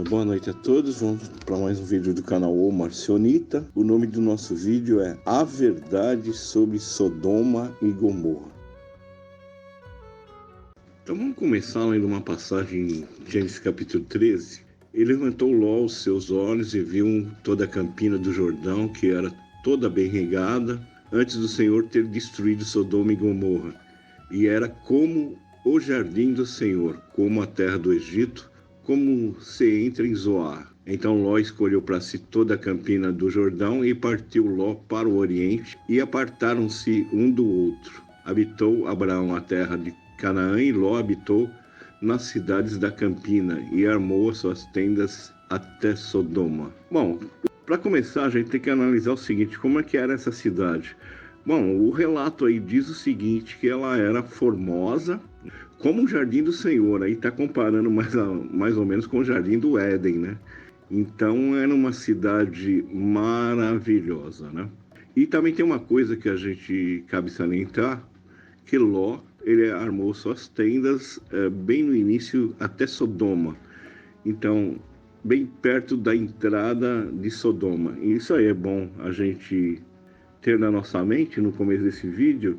Boa noite a todos, vamos para mais um vídeo do canal O Marcionita. O nome do nosso vídeo é A Verdade sobre Sodoma e Gomorra. Então vamos começar lendo uma passagem em Gênesis capítulo 13. E levantou Ló os seus olhos e viu toda a campina do Jordão, que era toda bem regada, antes do Senhor ter destruído Sodoma e Gomorra. E era como o jardim do Senhor, como a terra do Egito, como se entra em Zoar. Então Ló escolheu para si toda a campina do Jordão e partiu Ló para o oriente, e apartaram-se um do outro. Habitou Abraão a terra de Canaã, e Ló habitou nas cidades da campina, e armou as suas tendas até Sodoma. Bom, para começar, a gente tem que analisar o seguinte: como é que era essa cidade? Bom, o relato aí diz o seguinte, que ela era formosa, como o Jardim do Senhor. Aí está comparando mais ou menos com o Jardim do Éden, né? Então era uma cidade maravilhosa, né? E também tem uma coisa que a gente cabe salientar, que Ló, ele armou suas tendas bem no início até Sodoma. Então, bem perto da entrada de Sodoma. E isso aí é bom a gente ter na nossa mente, no começo desse vídeo,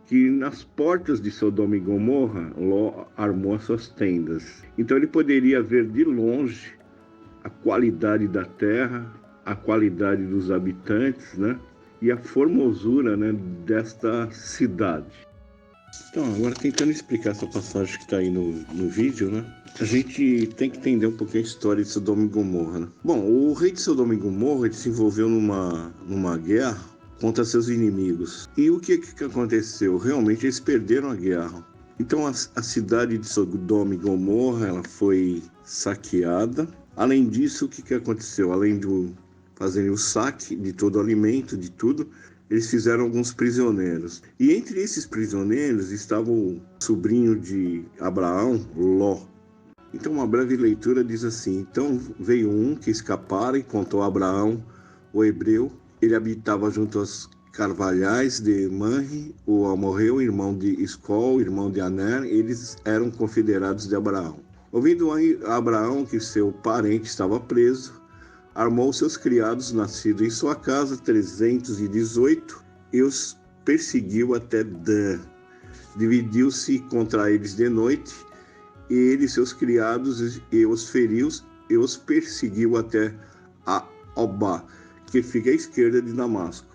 que nas portas de Sodoma e Gomorra, Ló armou as suas tendas. Então ele poderia ver de longe a qualidade da terra, a qualidade dos habitantes, né? E a formosura, né, desta cidade. Então, agora tentando explicar essa passagem que está aí no vídeo, né? A gente tem que entender um pouquinho a história de Sodoma e Gomorra, né? Bom, o rei de Sodoma e Gomorra, ele se envolveu numa guerra contra seus inimigos. E o que aconteceu? Realmente eles perderam a guerra. Então a cidade de Sodoma e Gomorra, ela foi saqueada. Além disso, o que aconteceu? Além de fazerem o saque de todo o alimento, de tudo, eles fizeram alguns prisioneiros. E entre esses prisioneiros estava o sobrinho de Abraão, Ló. Então uma breve leitura diz assim: então veio um que escapara e contou a Abraão, o hebreu. Ele habitava junto aos carvalhais de Manre, o amorreu, irmão de Escol, irmão de Aner. Eles eram confederados de Abraão. Ouvindo Abraão que seu parente estava preso, armou seus criados nascidos em sua casa, 318, e os perseguiu até Dan. Dividiu-se contra eles de noite, e ele, seus criados, e os feriu, e os perseguiu até a Obá, que fica à esquerda de Damasco.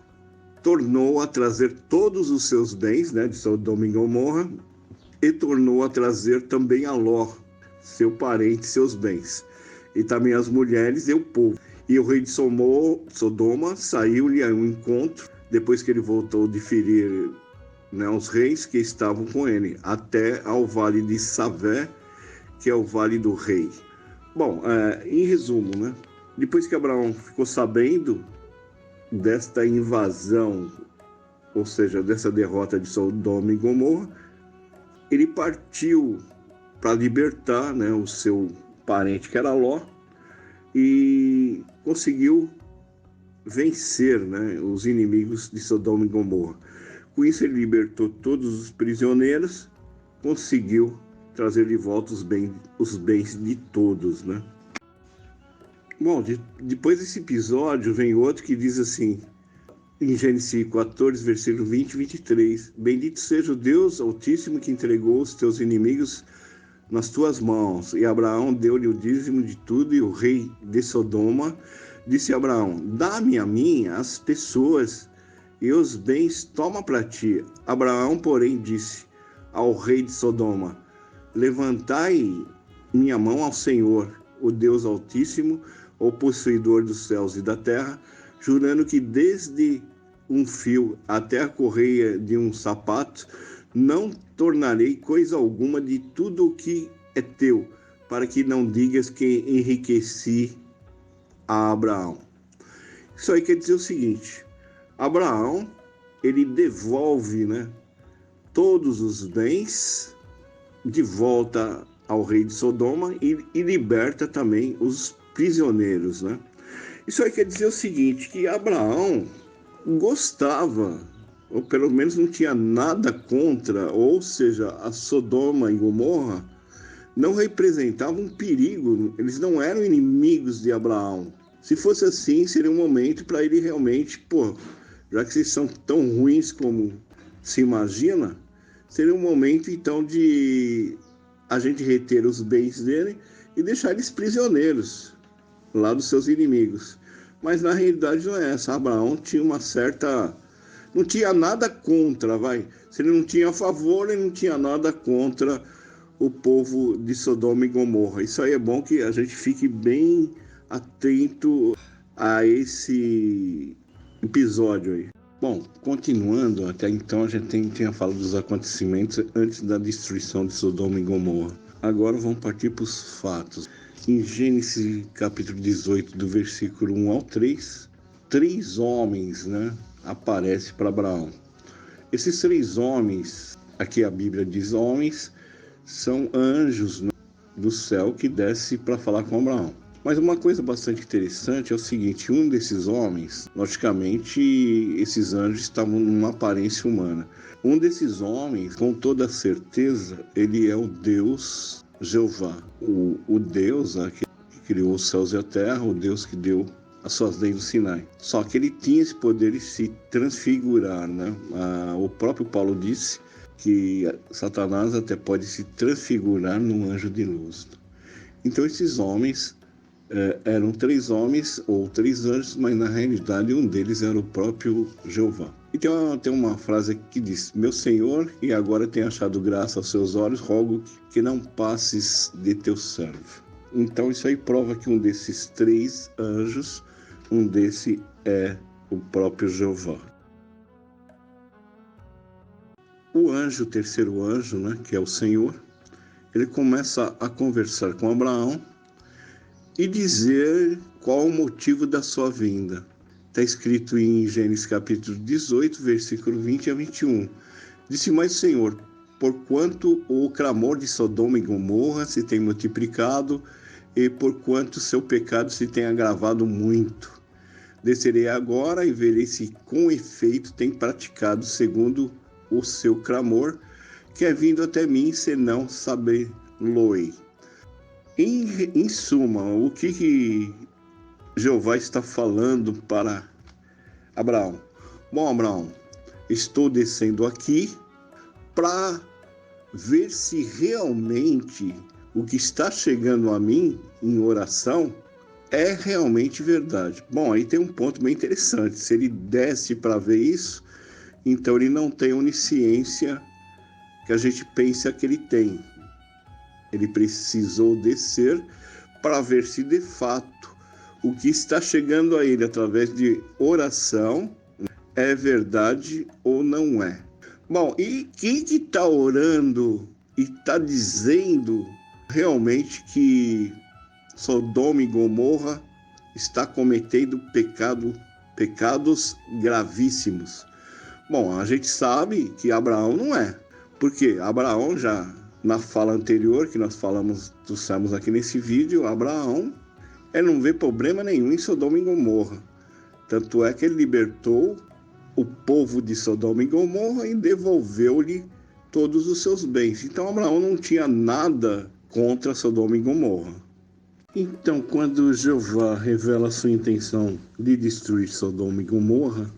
Tornou a trazer todos os seus bens, né, de Sodoma e Gomorra, e tornou a trazer também a Ló, seu parente, seus bens, e também as mulheres e o povo. E o rei de Sodoma saiu-lhe ao encontro, depois que ele voltou de ferir, né, os reis que estavam com ele, até ao vale de Savé, que é o vale do rei. Bom, em resumo, né? Depois que Abraão ficou sabendo desta invasão, ou seja, dessa derrota de Sodoma e Gomorra, ele partiu para libertar, né, o seu parente, que era Ló, e conseguiu vencer, né, os inimigos de Sodoma e Gomorra. Com isso ele libertou todos os prisioneiros, conseguiu trazer de volta os bens de todos, né? Bom, depois desse episódio vem outro que diz assim, em Gênesis 14, versículo 20 e 23, bendito seja o Deus Altíssimo que entregou os teus inimigos nas tuas mãos. E Abraão deu-lhe o dízimo de tudo, e o rei de Sodoma disse a Abraão, dá-me a mim as pessoas e os bens toma para ti. Abraão, porém, disse ao rei de Sodoma, levantai minha mão ao Senhor, o Deus Altíssimo, o possuidor dos céus e da terra, jurando que desde um fio até a correia de um sapato, não tornarei coisa alguma de tudo o que é teu, para que não digas que enriqueci a Abraão. Isso aí quer dizer o seguinte, Abraão, ele devolve, né, todos os bens de volta ao rei de Sodoma e liberta também os prisioneiros, né? Isso aí quer dizer o seguinte, que Abraão gostava, ou pelo menos não tinha nada contra, ou seja, a Sodoma e Gomorra não representavam um perigo, eles não eram inimigos de Abraão. Se fosse assim, seria um momento para ele realmente, já que vocês são tão ruins como se imagina, seria um momento então de a gente reter os bens dele e deixar eles prisioneiros lá dos seus inimigos. Mas na realidade não é essa. Abraão tinha não tinha nada contra, Se ele não tinha a favor, ele não tinha nada contra o povo de Sodoma e Gomorra. Isso aí é bom que a gente fique bem atento a esse episódio aí. Bom, continuando, até então a gente tinha falado dos acontecimentos antes da destruição de Sodoma e Gomorra. Agora vamos partir para os fatos. Em Gênesis capítulo 18, do versículo 1 ao 3, 3 homens, aparecem para Abraão. Esses 3 homens, aqui a Bíblia diz homens, são anjos do céu que desce para falar com Abraão. Mas uma coisa bastante interessante é o seguinte, um desses homens, logicamente esses anjos estavam numa aparência humana. Um desses homens, com toda certeza, ele é o Deus Jeová, o Deus que criou os céus e a terra, o Deus que deu as suas leis do Sinai. Só que ele tinha esse poder de se transfigurar, O próprio Paulo disse que Satanás até pode se transfigurar num anjo de luz. Então esses homens eram 3 homens ou 3 anjos, mas na realidade um deles era o próprio Jeová. E tem uma frase que diz: meu Senhor, e agora tenho achado graça aos seus olhos, rogo que não passes de teu servo. Então isso aí prova que um desses 3 anjos, um desse é o próprio Jeová. O terceiro anjo, que é o Senhor, ele começa a conversar com Abraão e dizer qual o motivo da sua vinda. Está escrito em Gênesis capítulo 18, versículo 20 a 21. Disse: mas Senhor, porquanto o clamor de Sodoma e Gomorra se tem multiplicado e porquanto seu pecado se tem agravado muito, descerei agora e verei se com efeito tem praticado segundo o seu clamor, que é vindo até mim, senão saber-lo-ei. Em suma, o que Jeová está falando para Abraão? Bom, Abraão, estou descendo aqui para ver se realmente o que está chegando a mim em oração é realmente verdade. Bom, aí tem um ponto bem interessante. Se ele desce para ver isso, então ele não tem a onisciência que a gente pensa que ele tem. Ele precisou descer para ver se de fato o que está chegando a ele através de oração é verdade ou não é. Bom, e quem que está orando e está dizendo realmente que Sodoma e Gomorra está cometendo pecados gravíssimos? Bom, a gente sabe que Abraão não é, porque Abraão já, na fala anterior que nós trouxemos aqui nesse vídeo, Abraão não vê problema nenhum em Sodoma e Gomorra. Tanto é que ele libertou o povo de Sodoma e Gomorra e devolveu-lhe todos os seus bens. Então Abraão não tinha nada contra Sodoma e Gomorra. Então, quando Jeová revela sua intenção de destruir Sodoma e Gomorra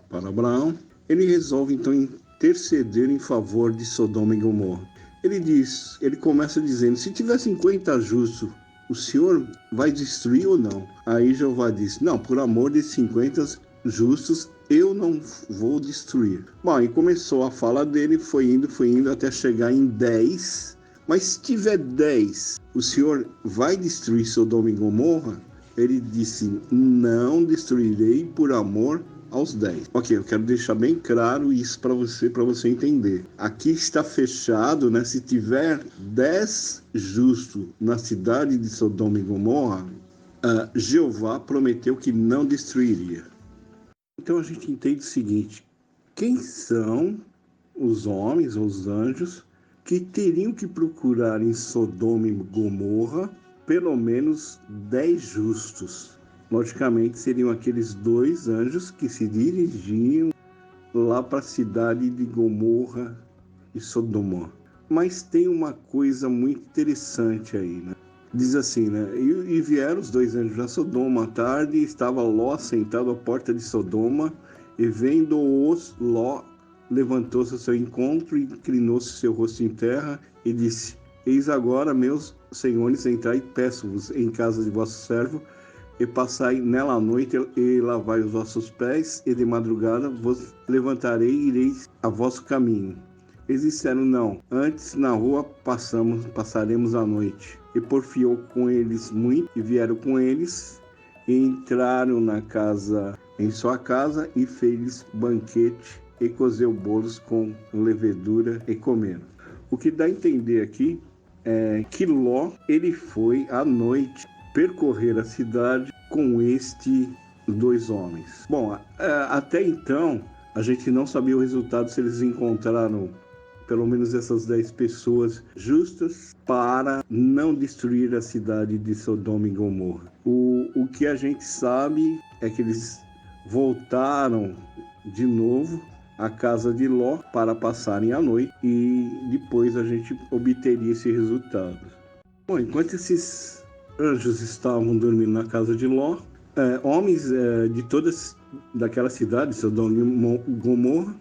para Abraão, ele resolve então interceder em favor de Sodoma e Gomorra. Ele começa dizendo: se tiver 50 justos, o Senhor vai destruir ou não? Aí Jeová diz: não, por amor de 50 justos, eu não vou destruir. Bom, e começou a fala dele, foi indo até chegar em 10. Mas se tiver 10, o Senhor vai destruir Sodoma e Gomorra? Ele disse: não destruirei por amor aos 10. Ok, eu quero deixar bem claro isso para você entender. Aqui está fechado, se tiver 10 justos na cidade de Sodoma e Gomorra, Jeová prometeu que não destruiria. Então a gente entende o seguinte: quem são os homens ou os anjos que teriam que procurar em Sodoma e Gomorra pelo menos 10 justos? Logicamente, seriam aqueles 2 anjos que se dirigiam lá para a cidade de Gomorra e Sodoma. Mas tem uma coisa muito interessante aí, né? Diz assim, né? E vieram os 2 anjos a Sodoma à tarde, e estava Ló sentado à porta de Sodoma, e vendo-os, Ló levantou-se ao seu encontro, inclinou-se seu rosto em terra, e disse: Eis agora, meus senhores, entrai, peço-vos, em casa de vosso servo, e passai nela a noite, e lavai os vossos pés, e de madrugada vos levantarei e ireis a vosso caminho. Eles disseram: Não, antes na rua passaremos a noite. E porfiou com eles muito, e vieram com eles, e entraram em sua casa, e fez banquete, e cozeu bolos com levedura, e comeram. O que dá a entender aqui é que Ló, ele foi à noite percorrer a cidade com estes 2 homens. Bom, até então, a gente não sabia o resultado, se eles encontraram pelo menos essas 10 pessoas justas para não destruir a cidade de Sodoma e Gomorra. O que a gente sabe é que eles voltaram de novo à casa de Ló para passarem a noite, e depois a gente obteria esse resultado. Bom, enquanto esses anjos estavam dormindo na casa de Ló, homens de todas daquela cidade, Sodoma e Gomorra,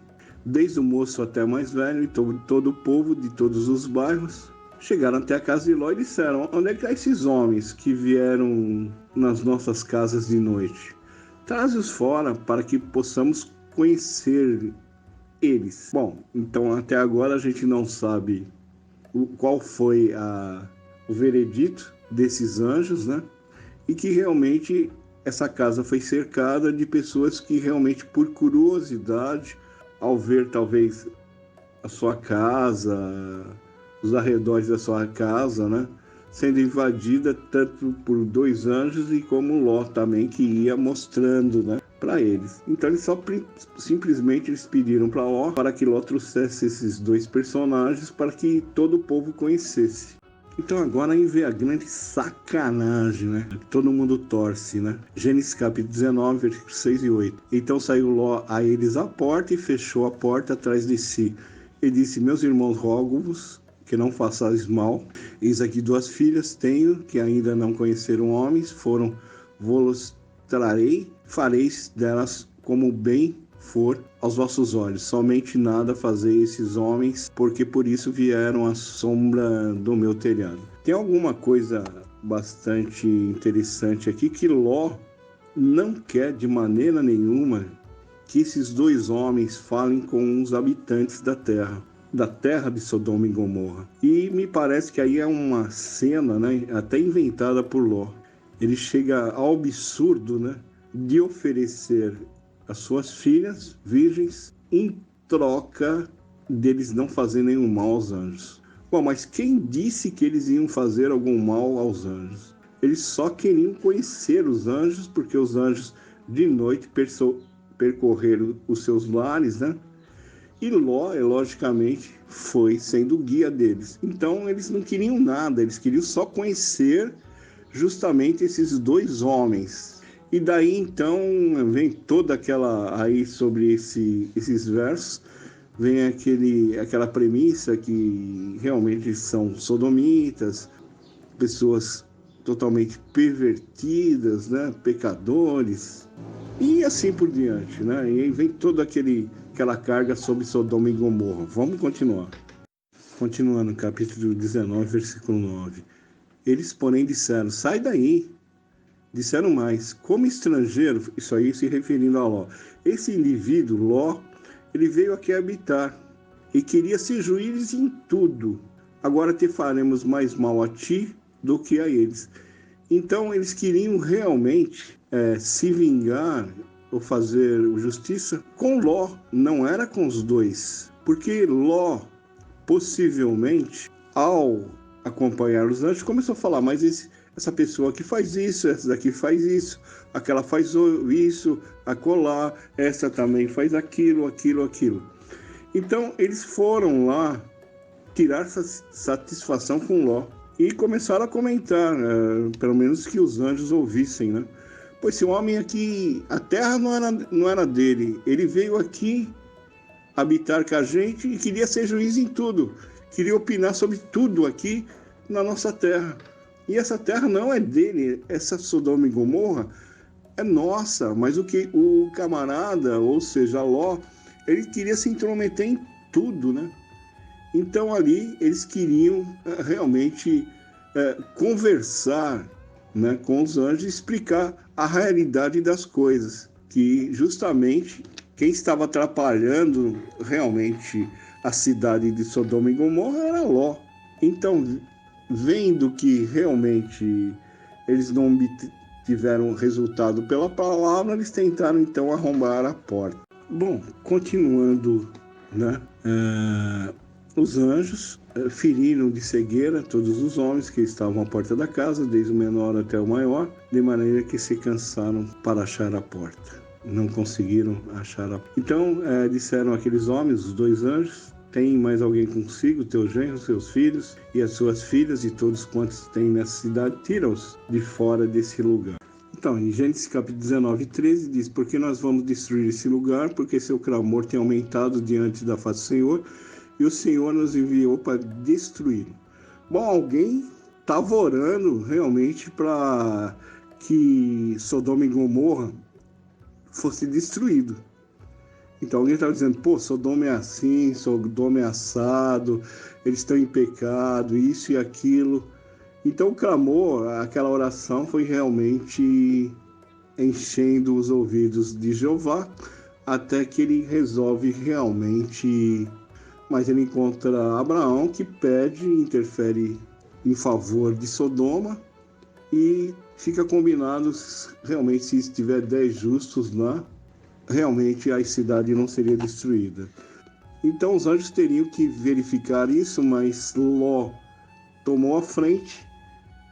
desde o moço até o mais velho, e todo o povo de todos os bairros, chegaram até a casa de Ló e disseram: Onde é que estão esses homens que vieram nas nossas casas de noite? Traze-os fora para que possamos conhecer eles. Bom, então até agora a gente não sabe qual foi o veredito desses anjos, né? E que realmente essa casa foi cercada de pessoas que realmente, por curiosidade, ao ver talvez a sua casa, os arredores da sua casa, né, sendo invadida tanto por 2 anjos, e como Ló também, que ia mostrando, né, para eles. Então eles simplesmente eles pediram para Ló para que Ló trouxesse esses 2 personagens para que todo o povo conhecesse. Então agora aí vem a grande sacanagem, né? Todo mundo torce, né? Gênesis capítulo 19, versículos 6 e 8. Então saiu Ló a eles à porta, e fechou a porta atrás de si. E disse: Meus irmãos, rogo-vos que não façais mal. Eis aqui 2 filhas tenho, que ainda não conheceram homens. Vou-los trarei, fareis delas como bem for aos vossos olhos. Somente nada fazei esses homens, porque por isso vieram à sombra do meu telhado. Tem alguma coisa bastante interessante aqui, que Ló não quer de maneira nenhuma que esses 2 homens falem com os habitantes da terra de Sodoma e Gomorra. E me parece que aí é uma cena, né, até inventada por Ló. Ele chega ao absurdo, né, de oferecer as suas filhas virgens em troca deles não fazerem nenhum mal aos anjos. Bom, mas quem disse que eles iam fazer algum mal aos anjos? Eles só queriam conhecer os anjos, porque os anjos de noite percorreram os seus lares, né? E Ló, logicamente, foi sendo o guia deles. Então eles não queriam nada, eles queriam só conhecer justamente esses 2 homens. E daí então vem toda aquela aí sobre esses versos, vem aquela premissa que realmente são sodomitas, pessoas totalmente pervertidas, né, pecadores, e assim por diante, né? E aí vem toda aquela carga sobre Sodoma e Gomorra. Vamos continuar. Continuando, capítulo 19, versículo 9. Eles, porém, disseram: Sai daí. Disseram mais: Como estrangeiro, isso aí se referindo a Ló. Esse indivíduo, Ló, ele veio aqui habitar e queria ser juiz em tudo. Agora te faremos mais mal a ti do que a eles. Então eles queriam realmente se vingar ou fazer justiça com Ló, não era com os 2. Porque Ló, possivelmente, ao acompanhar os anjos, começou a falar: Mas essa pessoa aqui faz isso, essa daqui faz isso, aquela faz isso, acolá, essa também faz aquilo. Então eles foram lá tirar satisfação com Ló e começaram a comentar, pelo menos que os anjos ouvissem, né? Pois esse homem aqui, a terra não era dele, ele veio aqui habitar com a gente e queria ser juiz em tudo. queria opinar sobre tudo aqui na nossa terra. E essa terra não é dele, essa Sodoma e Gomorra é nossa, mas o camarada, ou seja, Ló, ele queria se intrometer em tudo, né? Então ali eles queriam realmente conversar, né, com os anjos e explicar a realidade das coisas, que justamente quem estava atrapalhando realmente a cidade de Sodoma e Gomorra era Ló. Então, vendo que realmente eles não tiveram resultado pela palavra, eles tentaram então arrombar a porta. Bom, continuando, né? Os anjos feriram de cegueira todos os homens que estavam à porta da casa, desde o menor até o maior, de maneira que se cansaram para achar a porta. Não conseguiram achar a porta. Então disseram aqueles homens, os 2 anjos: tem mais alguém consigo, teu genro, seus filhos e as suas filhas e todos quantos têm nessa cidade, tira-os de fora desse lugar. Então, em Gênesis capítulo 19, 13, diz: porque nós vamos destruir esse lugar, porque seu clamor tem aumentado diante da face do Senhor, e o Senhor nos enviou para destruí-lo. Bom, alguém estava orando realmente para que Sodoma e Gomorra fosse destruído. Então alguém estava dizendo: pô, Sodoma é assim, Sodoma é assado, eles estão em pecado, isso e aquilo. Então o clamor, aquela oração foi realmente enchendo os ouvidos de Jeová, até que ele resolve realmente. Mas ele encontra Abraão, que pede, interfere em favor de Sodoma, e fica combinado realmente, se tiver 10 justos lá, realmente a cidade não seria destruída. Então os anjos teriam que verificar isso, mas Ló tomou a frente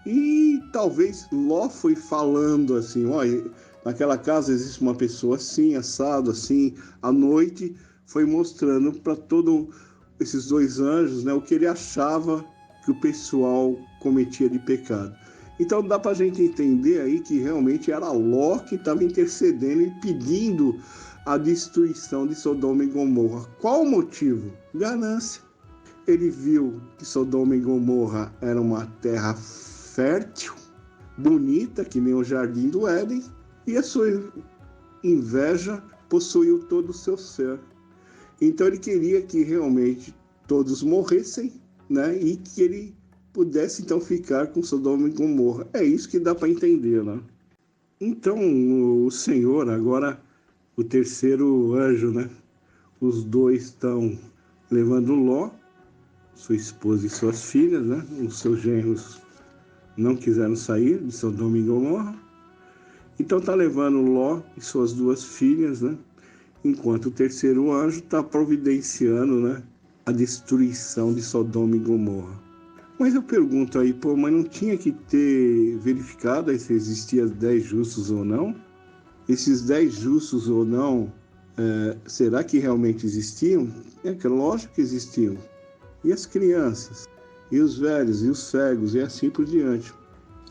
e talvez Ló foi falando assim: olha, naquela casa existe uma pessoa assim, assado, assim. À noite foi mostrando para todos esses 2 anjos, né, o que ele achava que o pessoal cometia de pecado. Então dá para a gente entender aí que realmente era Ló que estava intercedendo e pedindo a destruição de Sodoma e Gomorra. Qual o motivo? Ganância. Ele viu que Sodoma e Gomorra era uma terra fértil, bonita, que nem o jardim do Éden, e a sua inveja possuiu todo o seu ser. Então ele queria que realmente todos morressem, né, e que ele pudesse então ficar com Sodoma e Gomorra. É isso que dá para entender, né? Então o Senhor, agora o terceiro anjo, né, os 2 estão levando Ló, sua esposa e suas filhas, né? Os seus genros não quiseram sair de Sodoma e Gomorra. Então está levando Ló e suas 2 filhas, né? Enquanto o terceiro anjo está providenciando, né, a destruição de Sodoma e Gomorra. Mas eu pergunto aí, pô, mas não tinha que ter verificado aí se existiam 10 justos ou não? Esses 10 justos ou não, será que realmente existiam? É que lógico que existiam. E as crianças? E os velhos? E os cegos? E assim por diante.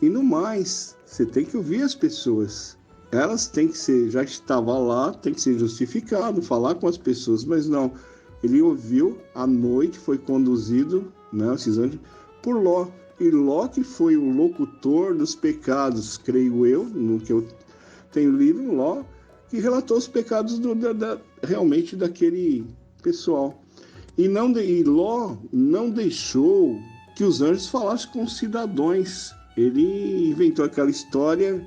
E no mais, você tem que ouvir as pessoas. Elas têm que ser, já estava lá, tem que ser justificado, falar com as pessoas, mas não. Ele ouviu, à noite foi conduzido, né, esses anjos, por Ló. E Ló que foi o locutor dos pecados, creio eu, no que eu tenho lido, Ló, que relatou os pecados realmente daquele pessoal. E Ló não deixou que os anjos falassem com os cidadãos. Ele inventou aquela história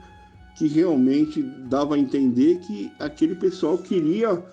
que realmente dava a entender que aquele pessoal queria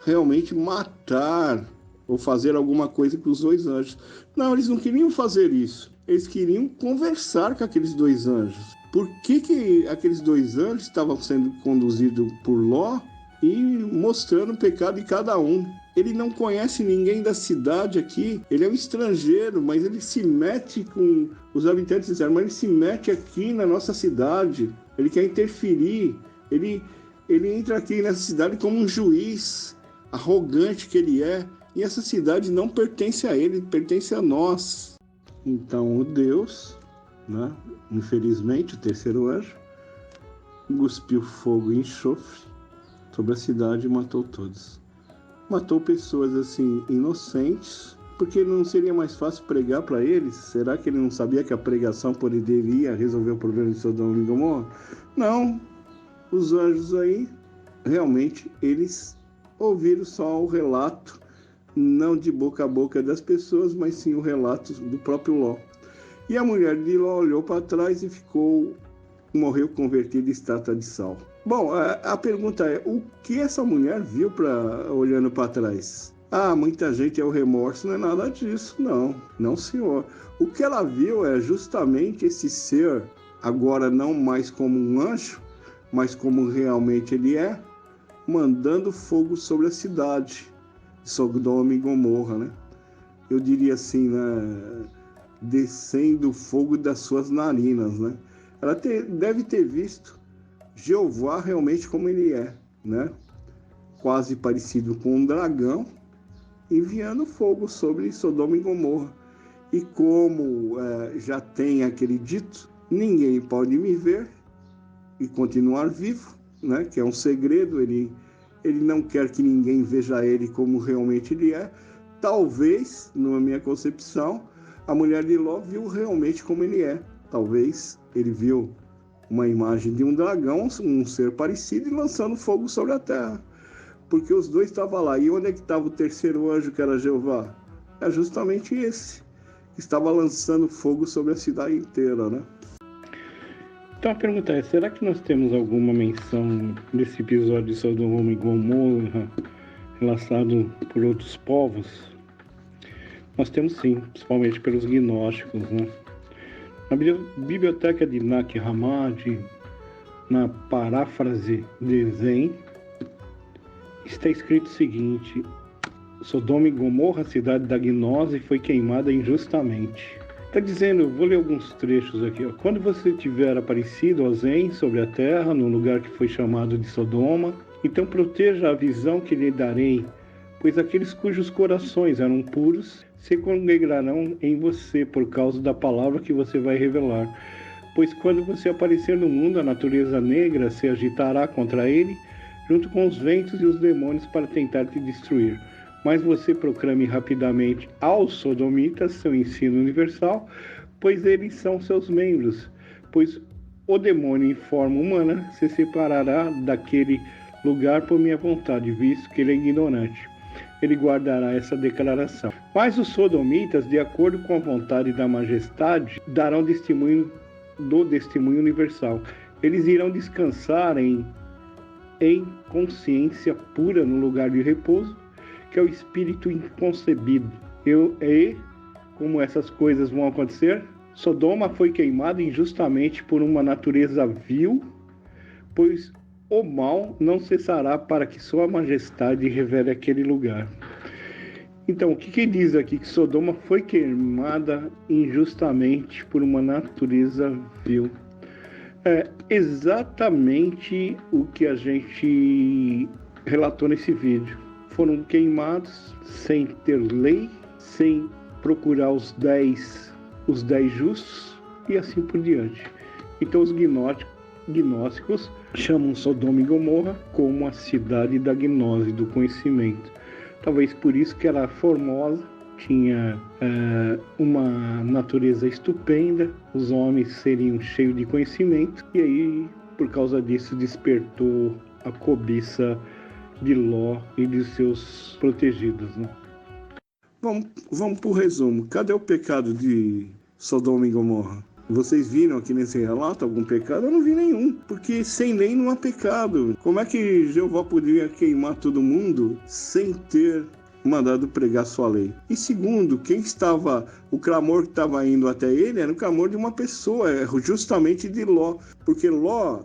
realmente matar ou fazer alguma coisa com os 2 anjos. Não, eles não queriam fazer isso. Eles queriam conversar com aqueles 2 anjos. Por que aqueles 2 anjos estavam sendo conduzidos por Ló e mostrando o pecado de cada um? Ele não conhece ninguém da cidade aqui, ele é um estrangeiro, mas ele se mete com os habitantes, disseram, mas ele se mete aqui na nossa cidade, ele quer interferir, ele entra aqui nessa cidade como um juiz arrogante que ele é, e essa cidade não pertence a ele, pertence a nós. Então o Deus, né, infelizmente o terceiro anjo, cuspiu fogo e enxofre sobre a cidade e matou todos. Matou pessoas assim inocentes, Porque não seria mais fácil pregar para eles? Será que ele não sabia que a pregação poderia resolver o problema de Sodoma e Gomorra? Não, os anjos aí, realmente, eles ouviram só o relato, não de boca a boca das pessoas, mas sim o relato do próprio Ló. E a mulher de Ló olhou para trás e morreu convertida em estátua de sal. Bom, a pergunta é, o que essa mulher viu olhando para trás? Muita gente é o remorso, não é nada disso, não senhor. O que ela viu é justamente esse ser, agora não mais como um anjo, mas como realmente ele é, mandando fogo sobre a cidade de Sodoma e Gomorra, né? Eu diria assim, né? Descendo o fogo das suas narinas, né? Ela deve ter visto Jeová realmente como ele é, né? Quase parecido com um dragão, enviando fogo sobre Sodoma e Gomorra. E como já tem aquele dito, ninguém pode me ver e continuar vivo, né? Que é um segredo, ele não quer que ninguém veja ele como realmente ele é. Talvez, na minha concepção, a mulher de Ló viu realmente como ele é. Talvez ele viu uma imagem de um dragão, um ser parecido, e lançando fogo sobre a terra. Porque os dois estavam lá. E onde é que estava o terceiro anjo, que era Jeová? É justamente esse. Estava lançando fogo sobre a cidade inteira, né? Então a pergunta é, será que nós temos alguma menção desse episódio de Sodoma e Gomorra relacionado por outros povos? Nós temos sim, principalmente pelos gnósticos, né? Na biblioteca de Nag Hammadi, na paráfrase de Zen, está escrito o seguinte: Sodoma e Gomorra, cidade da gnose, foi queimada injustamente. Está dizendo, vou ler alguns trechos aqui. Ó. Quando você tiver aparecido ao Zen sobre a terra, no lugar que foi chamado de Sodoma, então proteja a visão que lhe darei, pois aqueles cujos corações eram puros se congregarão em você por causa da palavra que você vai revelar. Pois quando você aparecer no mundo, a natureza negra se agitará contra ele, junto com os ventos e os demônios para tentar te destruir. Mas você proclame rapidamente aos sodomitas seu ensino universal, pois eles são seus membros. Pois o demônio em forma humana se separará daquele lugar por minha vontade, visto que ele é ignorante. Ele guardará essa declaração. Mas os sodomitas, de acordo com a vontade da majestade, darão testemunho do testemunho universal. Eles irão descansar em consciência pura no lugar de repouso, que é o espírito inconcebido. E como essas coisas vão acontecer? Sodoma foi queimada injustamente por uma natureza vil, pois o mal não cessará para que sua majestade revele aquele lugar. Então, o que diz aqui? Que Sodoma foi queimada injustamente por uma natureza vil. É exatamente o que a gente relatou nesse vídeo. Foram queimados sem ter lei, sem procurar os 10 justos e assim por diante. Então os gnósticos chamam Sodoma e Gomorra como a cidade da gnose, do conhecimento. Talvez por isso que era formosa, tinha uma natureza estupenda, os homens seriam cheios de conhecimento, e aí, por causa disso, despertou a cobiça de Ló e de seus protegidos, né? Vamos para o resumo. Cadê o pecado de Sodoma e Gomorra? Vocês viram aqui nesse relato algum pecado? Eu não vi nenhum, porque sem lei não há pecado. Como é que Jeová poderia queimar todo mundo sem ter mandado pregar sua lei? E segundo, o clamor que estava indo até ele era o clamor de uma pessoa, justamente de Ló, porque Ló,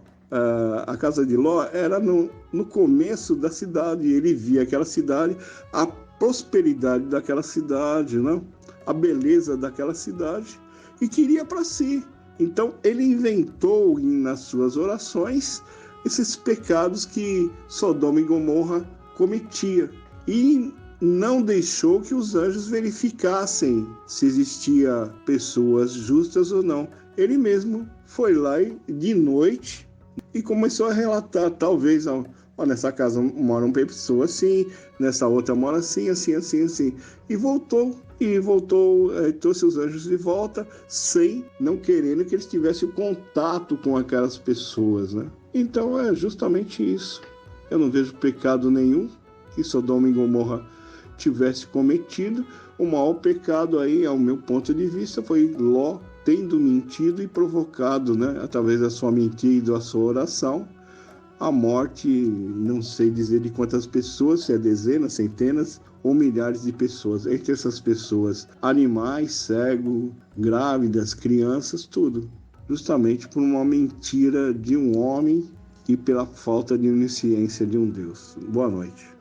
a casa de Ló era no começo da cidade, e ele via aquela cidade, a prosperidade daquela cidade, né? A beleza daquela cidade, e queria para si. Então ele inventou nas suas orações esses pecados que Sodoma e Gomorra cometia, e não deixou que os anjos verificassem se existia pessoas justas ou não. Ele mesmo foi lá de noite e começou a relatar, talvez, nessa casa moram pessoas assim, nessa outra mora assim, assim, assim, assim. E voltou e voltou, trouxe os anjos de volta, não querendo que eles tivessem contato com aquelas pessoas, né? Então é justamente isso. Eu não vejo pecado nenhum que Sodoma e Gomorra tivesse cometido. O maior pecado aí, ao meu ponto de vista, foi Ló tendo mentido e provocado, né, através da sua mentira e da sua oração, a morte, não sei dizer de quantas pessoas, se é dezenas, centenas ou milhares de pessoas. Entre essas pessoas, animais, cegos, grávidas, crianças, tudo. Justamente por uma mentira de um homem e pela falta de onisciência de um Deus. Boa noite.